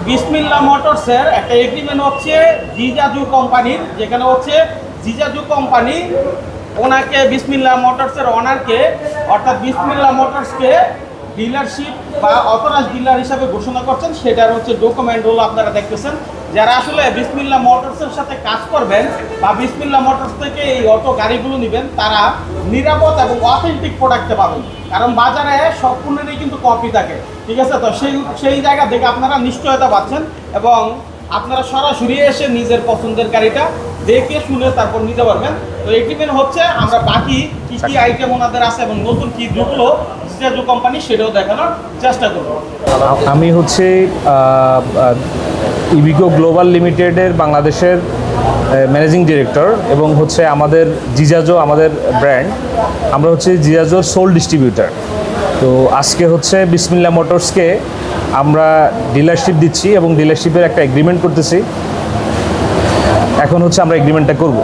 বিসমিল্লাহ মোটরসের একটা এগ্রিমেন্ট হচ্ছে জিজাজু কোম্পানির, যেখানে হচ্ছে জিজাজু কোম্পানি ওনাকে বিসমিল্লাহ মোটরসের ওনারকে অর্থাৎ বিসমিল্লাহ মোটরসকে ডিলারশিপ বা অথরাইজ ডিলার হিসাবে ঘোষণা করছেন। সেটার হচ্ছে ডকুমেন্ট হলো আপনারা দেখতেছেন। যারা আসলে বিসমিল্লাহ মোটরসের সাথে কাজ করবেন বা বিসমিল্লাহ মোটরস থেকে এই অটো গাড়িগুলো নেবেন, তারা নিরাপদ এবং অথেন্টিক প্রোডাক্টে পাবেন। কারণ বাজারে সব পণ্যেরই কিন্তু কপি থাকে, ঠিক আছে? তো সেই জায়গা থেকে আপনারা নিশ্চয়তা পাচ্ছেন এবং আপনারা সরাসরি এসে নিজের পছন্দের গাড়িটা দেখে শুনে তারপর নিতে পারবেন। তো এগ্রিমেন্ট হচ্ছে আমরা বাকি কী কী আইটেম ওনাদের আছে এবং নতুন কী ঢুকলো জিজাজু কোম্পানি সেটাও দেখানোর চেষ্টা করবো। আমি হচ্ছে ইভিগো গ্লোবাল লিমিটেডের বাংলাদেশের ম্যানেজিং ডিরেক্টর এবং হচ্ছে আমাদের জিজাজো আমাদের ব্র্যান্ড, আমরা হচ্ছে জিজাজোর সোল ডিস্ট্রিবিউটার। তো আজকে হচ্ছে বিসমিল্লাহ মোটরসকে আমরা ডিলারশিপ দিচ্ছি এবং ডিলারশিপের একটা এগ্রিমেন্ট করতেছি। এখন হচ্ছে আমরা এগ্রিমেন্টটা করব।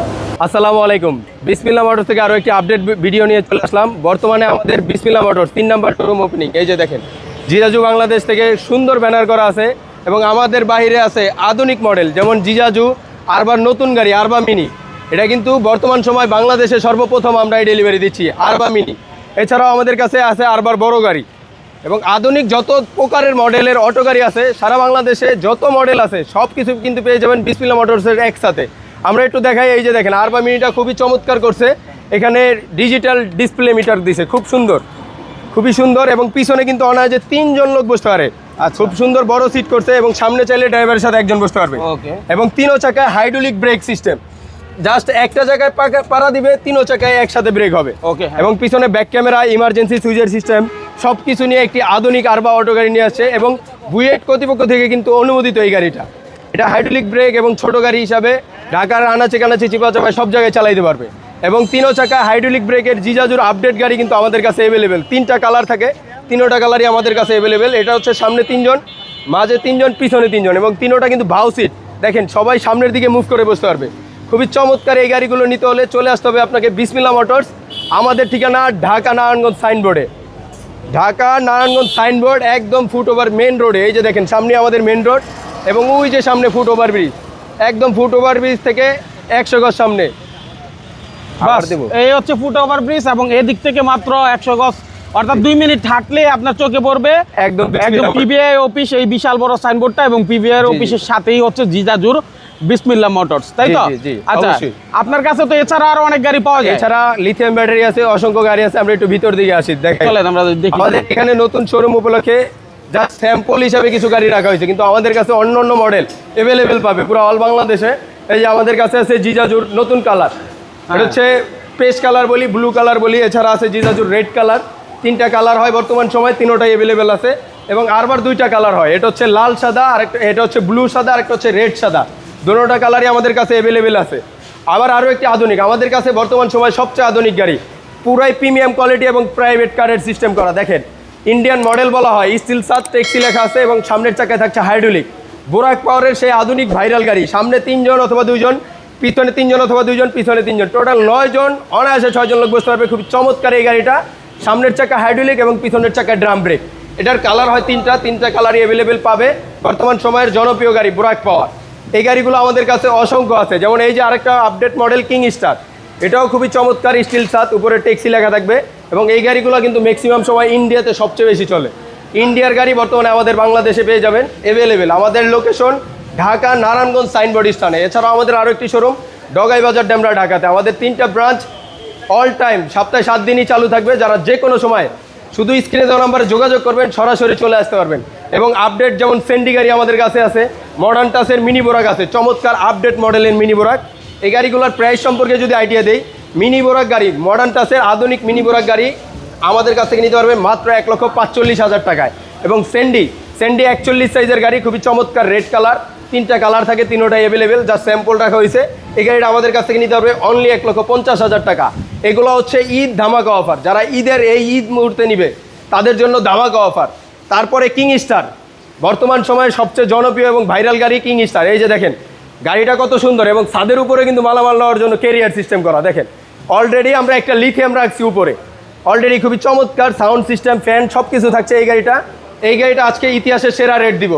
আসসালামু আলাইকুম। বিসমিল্লাহ মোটরস থেকে আরও একটি আপডেট ভিডিও নিয়ে চলে আসলাম। বর্তমানে আমাদের বিসমিল্লাহ মোটরস 3 নম্বর শোরুম ওপেনিং। এই যে দেখেন, জিজাজু বাংলাদেশ থেকে সুন্দর ব্যানার করা আছে এবং আমাদের বাইরে আছে আধুনিক মডেল, যেমন জিজাজু আরবার নতুন গাড়ি আরবা মিনি। এটা কিন্তু বর্তমান সময় বাংলাদেশে সর্বপ্রথম আমরা এই ডেলিভারি দিচ্ছি আরবা মিনি। এছাড়াও আমাদের কাছে আছে আরবার বড় গাড়ি এবং আধুনিক যত প্রকারের মডেলের অটো গাড়ি আছে সারা বাংলাদেশে যত মডেল আছে সব কিছু কিন্তু পেয়ে যাবেন বিসমিল্লাহ মোটরসের একসাথে। আমরা একটু দেখাই, এই যে দেখেন আরবা মিনিটা খুবই চমৎকার করছে। এখানে ডিজিটাল ডিসপ্লে মিটার দিছে, খুব সুন্দর, খুবই সুন্দর এবং পিছনে কিন্তু অনায়াসে 3 জন লোক বসতে পারে। খুব সুন্দর বড় সিট করছে এবং সামনে চাইলে ড্রাইভারের সাথে একজন বসতে পারবে। এবং 3 চাকায় হাইড্রোলিক ব্রেক সিস্টেম, জাস্ট একটা জায়গায় পাড়া দিবে 3 চাকায় একসাথে ব্রেক হবে। এবং পিছনে ব্যাক ক্যামেরা, ইমার্জেন্সি সুইচের সিস্টেম সব কিছু নিয়ে একটি আধুনিক আরবা অটো গাড়ি নিয়ে আসছে এবং বুয়েট কর্তৃপক্ষ থেকে কিন্তু অনুমোদিত এই গাড়িটা। এটা হাইড্রোলিক ব্রেক এবং ছোট গাড়ি হিসাবে ঢাকার আনাচে কানাচে চিপা চাপায় সব জায়গায় চালাইতে পারবে। এবং 3 চাকা হাইড্রোলিক ব্রেকের জিজাজুর আপডেট গাড়ি কিন্তু আমাদের কাছে অ্যাভেলেবেল। 3টা কালার থাকে, 3টা কালারই আমাদের কাছে অ্যাভেলেবেল। এটা হচ্ছে সামনে 3 জন, মাঝে 3 জন, পিছনে 3 জন এবং 3টা কিন্তু ভাউ সিট। দেখেন সবাই সামনের দিকে মুভ করে বসতে পারবে। খুবই চমৎকার এই গাড়িগুলো নিতে হলে চলে আসতে হবে আপনাকে বিসমিল্লাহ মোটরস। আমাদের ঠিকানা ঢাকা নারায়ণগঞ্জ সাইনবোর্ডে, ঢাকা নারায়ণগঞ্জ সাইনবোর্ড একদম ফুটওভার মেন রোডে। এই যে দেখেন সামনে আমাদের মেন রোড এবং ওই যে সামনে ফুটওভার ব্রিজ, একদম ফুটওভার ব্রিজ থেকে 100 গজ সামনে। এই হচ্ছে ফুটওভার ব্রিজ এবং এদিক থেকে মাত্র 100 গজ, অর্থাৎ 2 মিনিট হাঁটলে আপনার চোখে পড়বে একদম পিবিআই অফিস, এই বিশাল বড় সাইনবোর্ডটা এবং পিবিআই অফিসের সাথেই হচ্ছে জিজাজুর বিসমিল্লাহ মোটরস, তাই তো? আচ্ছা, আপনার কাছে তো এছাড়া আরো অনেক গাড়ি পাওয়া যায়। এছাড়া লিথিয়াম ব্যাটারি আছে, অসংখ্য গাড়ি আছে। আমরা একটু ভিতর দিকে আসি, দেখেন চলেন আমরা দেখি। আমাদের এখানে নতুন শোরুম উপলক্ষে জাস্ট স্যাম্পল হিসাবে কিছু গাড়ি রাখা হয়েছে, কিন্তু আমাদের কাছে অন্য অন্য মডেল অ্যাভেলেবেল পাবে পুরো অল বাংলাদেশে। এই যে আমাদের কাছে আছে জিজাজুর নতুন কালার, এটা হচ্ছে পেস্ট কালার বলি, ব্লু কালার বলি। এছাড়া আছে জিজাজুর রেড কালার। 3টা কালার হয় বর্তমান সময়, 3টাই অ্যাভেলেবেল আছে। এবং আরবার 2টা কালার হয়, এটা হচ্ছে লাল সাদা আর এটা হচ্ছে ব্লু সাদা আর একটা হচ্ছে রেড সাদা। দুটোটা কালারই আমাদের কাছে অ্যাভেলেবেল আছে। আরও একটি আধুনিক আমাদের কাছে বর্তমান সময় সবচেয়ে আধুনিক গাড়ি, পুরাই প্রিমিয়াম কোয়ালিটি এবং প্রাইভেট কারের সিস্টেম করা। দেখেন ইন্ডিয়ান মডেল বলা হয়, স্টিল 7 ট্যাক্সি লেখা আছে এবং সামনের চাকায় থাকছে হাইড্রোলিক বোরাক পাওয়ারের সেই আধুনিক ভাইরাল গাড়ি। সামনে 3 জন অথবা 2 জন, পিছনে 3 জন অথবা 2 জন, পিছনে 3 জন, টোটাল 9 জন, অনায়াসে 6 জন লোক বসতে পারবে। খুব চমৎকার এই গাড়িটা, সামনের চাকা হাইড্রোলিক এবং পিছনের চাকায় ড্রাম ব্রেক। এটার কালার হয় 3টা কালারই অ্যাভেলেবেল পাবে। বর্তমান সময়ের জনপ্রিয় গাড়ি বোরাক পাওয়ার, এই গাড়িগুলো আমাদের কাছে অসংখ্য আছে। যেমন এই যে আরেকটা আপডেট মডেল কিং স্টার, এটাও খুবই চমৎকার, স্টিল 7, উপরে ট্যাক্সি লেখা থাকবে এবং এই গাড়িগুলো কিন্তু ম্যাক্সিমাম সময় ইন্ডিয়াতে সবচেয়ে বেশি চলে। ইন্ডিয়ার গাড়ি বর্তমানে আমাদের বাংলাদেশে পেয়ে যাবেন অ্যাভেলেবেল। আমাদের লোকেশন ঢাকা নারায়ণগঞ্জ সাইনবোর্ড স্থানে। এছাড়াও আমাদের আরও একটি শোরুম ডগাই বাজার ডেমরা ঢাকাতে। আমাদের 3টা ব্রাঞ্চ অল টাইম সপ্তাহে 7 দিনই চালু থাকবে। যারা যে কোনো সময় শুধু স্ক্রিনে দেওয়া নাম্বারে যোগাযোগ করবেন, সরাসরি চলে আসতে পারবেন। এবং আপডেট যেমন সেন্ডি গাড়ি আমাদের কাছে আছে, মডার্ন টাসের মিনি বোরাক আছে, চমৎকার আপডেট মডেলের মিনি বোরাক। এই গাড়িগুলোর প্রাইস সম্পর্কে যদি আইডিয়া দেই, মিনি বোরাক গাড়ি, মডার্ন টাসের আধুনিক মিনি বোরাক গাড়ি আমাদের কাছ থেকে নিতে পারবেন মাত্র 1,45,000 টাকায়। এবং সেন্ডি 41 সাইজের গাড়ি, খুবই চমৎকার রেড কালার। 3টা কালার থাকে, 3টাই অ্যাভেলেবেল, যা স্যাম্পল রাখা হয়েছে। এই গাড়িটা আমাদের কাছ থেকে নিতে পারবে অনলি 1,50,000 টাকা। এগুলো হচ্ছে ঈদ ধামাকা অফার, যারা ঈদের এই ঈদ মুহূর্তে নিবে তাদের জন্য ধামাকা অফার। তারপরে কিং স্টার, বর্তমান সময়ে সবচেয়ে জনপ্রিয় এবং ভাইরাল গাড়ি কিং স্টার। এই যে দেখেন গাড়িটা কত সুন্দর এবং ছাদের উপরে কিন্তু মালামাল নেওয়ার জন্য ক্যারিয়ার সিস্টেম করা। দেখেন অলরেডি আমরা একটা লিথিয়াম রাখছি উপরে, অলরেডি খুবই চমৎকার সাউন্ড সিস্টেম, ফ্যান সব কিছু থাকছে এই গাড়িটা। এই গাড়িটা আজকে ইতিহাসের সেরা রেট দিব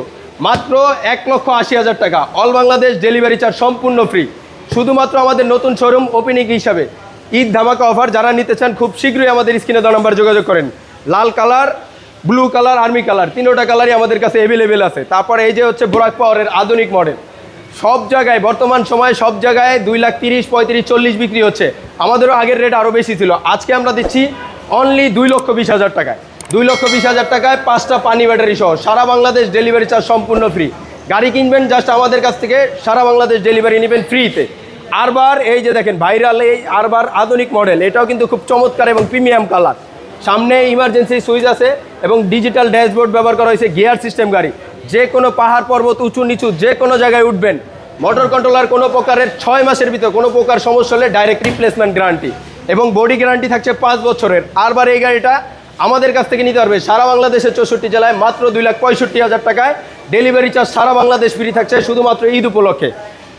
মাত্র 1,80,000 টাকা। অল বাংলাদেশ ডেলিভারি চার্জ সম্পূর্ণ ফ্রি। শুধুমাত্র আমাদের নতুন শোরুম ওপেনিং হিসাবে ঈদ ধামাকা অফার। যারা নিতে চান খুব শীঘ্রই আমাদের স্ক্রিনে দেওয়া নাম্বার যোগাযোগ করেন। লাল colour, blue colour, army colour, তিনোটা কালারই আমাদের কাছে অ্যাভেলেবেল আছে। তারপরে এই যে হচ্ছে বোরাক পাওয়ারের আধুনিক মডেল, সব জায়গায় বর্তমান সময়ে সব জায়গায় 2,30,000, 35,000, 40 বিক্রি হচ্ছে। আমাদেরও আগের রেট আরও বেশি ছিল। আজকে আমরা দিচ্ছি অনলি 2,20,000 টাকায়। 2,20,000 টাকায় 5টা পানি ব্যাটারি সহ সারা বাংলাদেশ ডেলিভারি চার্জ সম্পূর্ণ ফ্রি। গাড়ি কিনবেন জাস্ট আমাদের কাছ থেকে, সারা বাংলাদেশ ডেলিভারি নেবেন ফ্রিতে। আরবার এই যে দেখেন ভাইরাল এই আরবার আধুনিক মডেল, এটাও কিন্তু খুব চমৎকার এবং প্রিমিয়াম কালার। সামনে ইমার্জেন্সি সুইচ আছে এবং ডিজিটাল ড্যাশবোর্ড ব্যবহার করা হয়েছে। গিয়ার সিস্টেম গাড়ি, যে কোনো পাহাড় পর্বত উঁচু নিচু যে কোনো জায়গায় উঠবেন। মোটর কন্ট্রোলার কোনো প্রকারের 6 মাসের ভিতর কোনো প্রকার সমস্যা হলে ডাইরেক্ট রিপ্লেসমেন্ট গ্যারান্টি এবং বডি গ্যারান্টি থাকছে 5 বছরের। আরবার এই গাড়িটা আমাদের কাছ থেকে নিতে পারবে সারা বাংলাদেশের 64 জেলায় মাত্র 2,65,000 টাকায়। ডেলিভারি চার্জ সারা বাংলাদেশ ফ্রি থাকছে শুধুমাত্র ঈদ উপলক্ষে।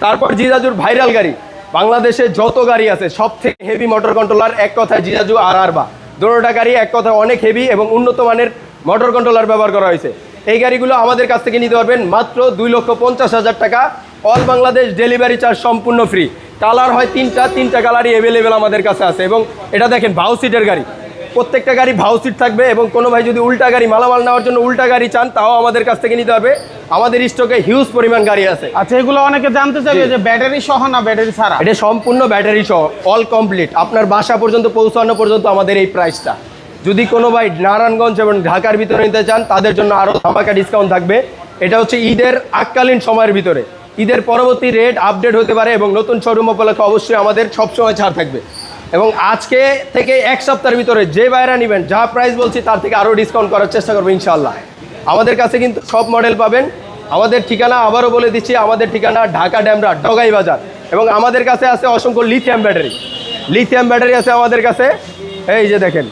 তারপর জিজাজুর ভাইরাল গাড়ি, বাংলাদেশে যত গাড়ি আছে সব থেকে হেভি মোটর কন্ট্রোলার, এক কথায় জিজাজু আর আরবা। দুটোটা গাড়ি এক কথায় অনেক হেভি এবং উন্নত মানের মোটর কন্ট্রোলার ব্যবহার করা হয়েছে। এই গাড়িগুলো আমাদের কাছ থেকে নিতে পারবেন মাত্র 2,50,000 টাকা। অল বাংলাদেশ ডেলিভারি চার্জ সম্পূর্ণ ফ্রি। কালার হয় তিনটা কালারই অ্যাভেলেবেল আমাদের কাছে আছে। এবং এটা দেখেন ভাউ সিটের গাড়ি, প্রত্যেকটা গাড়ি ভাউ সিট থাকবে। এবং কোনো ভাই যদি উল্টা গাড়ি মালামাল নেওয়ার জন্য উল্টা গাড়ি চান তাও আমাদের কাছ থেকে নিতে হবে। আমাদের স্টকে হিউজ পরিমাণ গাড়ি আছে। আচ্ছা, এগুলো অনেকে জানতে চাইবে যে ব্যাটারি সহ না ব্যাটারি ছাড়া? এটা সম্পূর্ণ ব্যাটারি সহ, অল কমপ্লিট। আপনার বাসা পর্যন্ত পৌঁছানো পর্যন্ত আমাদের এই প্রাইসটা। যদি কোনো ভাই নারায়ণগঞ্জ এবং ঢাকার ভিতরে নিতে চান তাদের জন্য আরও ধামাকা ডিসকাউন্ট থাকবে। এটা হচ্ছে ঈদের আগকালীন সময়ের ভিতরে। ঈদের পরবর্তী রেট আপডেট হতে পারে এবং নতুন শোরুম উপলক্ষে অবশ্যই আমাদের সবসময় ছাড় থাকবে। এবং আজকে থেকে এক সপ্তাহের ভিতরে যে বাইরা নেবেন যা প্রাইস বলছি তার থেকে আরও ডিসকাউন্ট করার চেষ্টা করবো ইনশাআল্লাহ। আমাদের কাছে কিন্তু সব মডেল পাবেন। আমাদের ঠিকানা আবারও বলে দিচ্ছি, আমাদের ঠিকানা ঢাকা ড্যামরা ডগাই বাজার। এবং আমাদের কাছে আছে অসংখ্য লিথিয়াম ব্যাটারি আছে আমাদের কাছে। এই যে দেখেন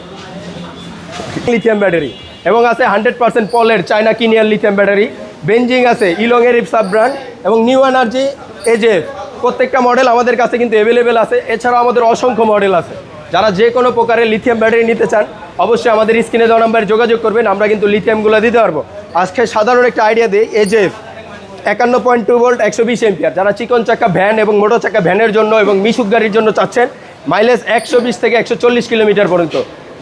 লিথিয়াম ব্যাটারি, এবং আছে 100% পলের চায়না কিনিয়ার লিথিয়াম ব্যাটারি। বেঞ্জিং আছে ইলংয়ের সাব ব্র্যান্ড এবং নিউ এনার্জি এজেফ। প্রত্যেকটা মডেল আমাদের কাছে কিন্তু অ্যাভেলেবেল আছে। এছাড়াও আমাদের অসংখ্য মডেল আছে। যারা যে কোনো প্রকারের লিথিয়াম ব্যাটারি নিতে চান অবশ্যই আমাদের স্ক্রিনে দেওয়া নাম্বারে যোগাযোগ করবেন, আমরা কিন্তু লিথিয়ামগুলো দিতে পারবো। আজকে সাধারণ একটা আইডিয়া দিই, এজেফ 51.2 ভোল্ট 120 এম্পিয়ার। যারা চিকন চাকা ভ্যান এবং মোটর চাকা ভ্যানের জন্য এবং মিশুক গাড়ির জন্য চাচ্ছেন, মাইলেজ 120 থেকে 140 কিলোমিটার পর্যন্ত।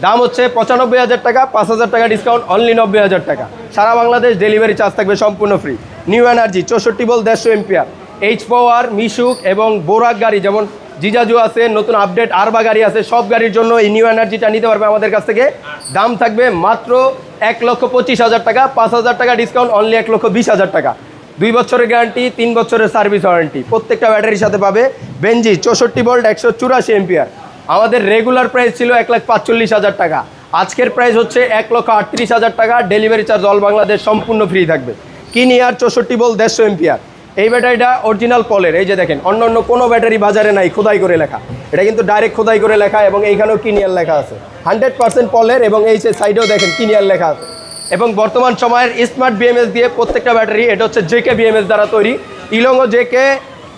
দাম হচ্ছে 95,000 টাকা, 5,000 টাকা ডিসকাউন্ট, অনলি 90,000 টাকা। সারা বাংলাদেশ ডেলিভারি চার্জ থাকবে সম্পূর্ণ free. New energy 64 volt 150 ampere, H power, Mishuk এবং বোরাক গাড়ি যেমন জিজাজু আছে, নতুন আপডেট আরবা গাড়ি আছে, সব গাড়ির জন্য এই নিউ এনার্জিটা নিতে পারবে আমাদের কাছ থেকে। দাম থাকবে মাত্র 1,25,000 টাকা, 5,000 টাকা ডিসকাউন্ট, অনলি 1,20,000 টাকা। 2 বছরের গ্যারান্টি, 3 বছরের সার্ভিস ওয়ারেন্টি প্রত্যেকটা ব্যাটারির সাথে পাবে। বেঞ্জি 64 ভোল্ট 184 এম্পিয়ার। আমাদের রেগুলার প্রাইস ছিল 1,45,000 টাকা, আজকের প্রাইস হচ্ছে 1,38,000 টাকা। ডেলিভারি চার্জ অল বাংলাদেশ সম্পূর্ণ ফ্রি থাকবে। কিনিয়ার 64 ভোল্ট 150 এম্পিয়ার। এই ব্যাটারিটা অরিজিনাল পলের। এই যে দেখেন অন্য কোনো ব্যাটারি বাজারে নাই খোদাই করে লেখা, এটা কিন্তু ডাইরেক্ট খোদাই করে লেখা এবং এইখানেও কিনিয়ার লেখা আছে। 100% পলের এবং এই সাইডেও দেখেন কিনিয়ার লেখা আছে। এবং বর্তমান সময়ের স্মার্ট বিএমএস দিয়ে প্রত্যেকটা ব্যাটারি, এটা হচ্ছে জেকে বিএমএস দ্বারা তৈরি। ইলংও জেকে,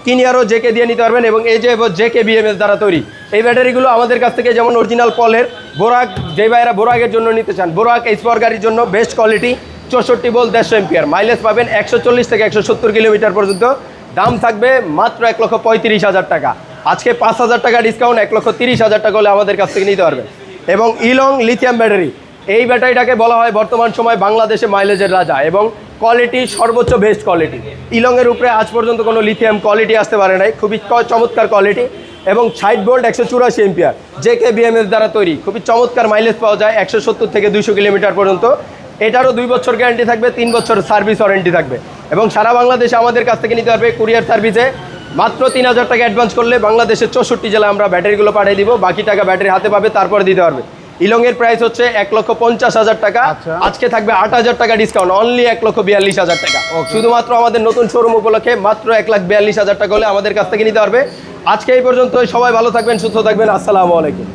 কিনিয়ারও জেকে দিয়ে নিতে পারবেন এবং এই যে জেকে বিএমএস দ্বারা তৈরি। এই ব্যাটারিগুলো আমাদের কাছ থেকে যেমন অরিজিনাল পলের। বোরাক, যে ভাইরা বোরাকের জন্য নিতে চান, বোরাক এইচ পাওয়ার গাড়ির জন্য best quality, 64 volt 150 ampere. Mileage পাবেন 140 থেকে 170 কিলোমিটার পর্যন্ত। দাম থাকবে মাত্র 1,35,000 টাকা। আজকে 5,000 টাকা ডিসকাউন্ট, 1,30,000 টাকা হলে আমাদের কাছ থেকে নিতে পারবেন। এবং ইলং লিথিয়াম ব্যাটারি, এই ব্যাটারিটাকে বলা হয় বর্তমান সময় বাংলাদেশে মাইলেজের রাজা এবং কোয়ালিটি সর্বোচ্চ বেস্ট কোয়ালিটি। ইলংয়ের উপরে আজ পর্যন্ত কোনো লিথিয়াম কোয়ালিটি আসতে পারে নাই, খুবই চমৎকার কোয়ালিটি। এবং 60 ভোল্ট 184 এম্পিয়ার, জেকে বিএমএস দ্বারা তৈরি, খুবই চমৎকার মাইলেজ পাওয়া যায় 170 থেকে 200 কিলোমিটার পর্যন্ত। এটারও 2 বছর গ্যারান্টি থাকবে, 3 বছর সার্ভিস ওয়ারেন্টি থাকবে। এবং সারা বাংলাদেশে আমাদের কাছ থেকে নিতে পারবে কুরিয়ার সার্ভিসে। মাত্র 3,000 টাকা অ্যাডভান্স করলে বাংলাদেশের 64 জেলায় আমরা ব্যাটারিগুলো পাঠিয়ে দিব, বাকি টাকা ব্যাটারি হাতে পাবে তারপরে দিতে পারবে। ইলংয়ের প্রাইস হচ্ছে 1,50,000 টাকা। আজকে থাকবে 8,000 টাকা ডিসকাউন্ট, অনলি 1,42,000 টাকা। শুধুমাত্র আমাদের নতুন শোরুম উপলক্ষে মাত্র 1,42,000 টাকা হলে আমাদের কাছ থেকে নিতে পারবে। আজকে এই পর্যন্ত, সবাই ভালো থাকবেন, সুস্থ থাকবেন, আসসালামু আলাইকুম।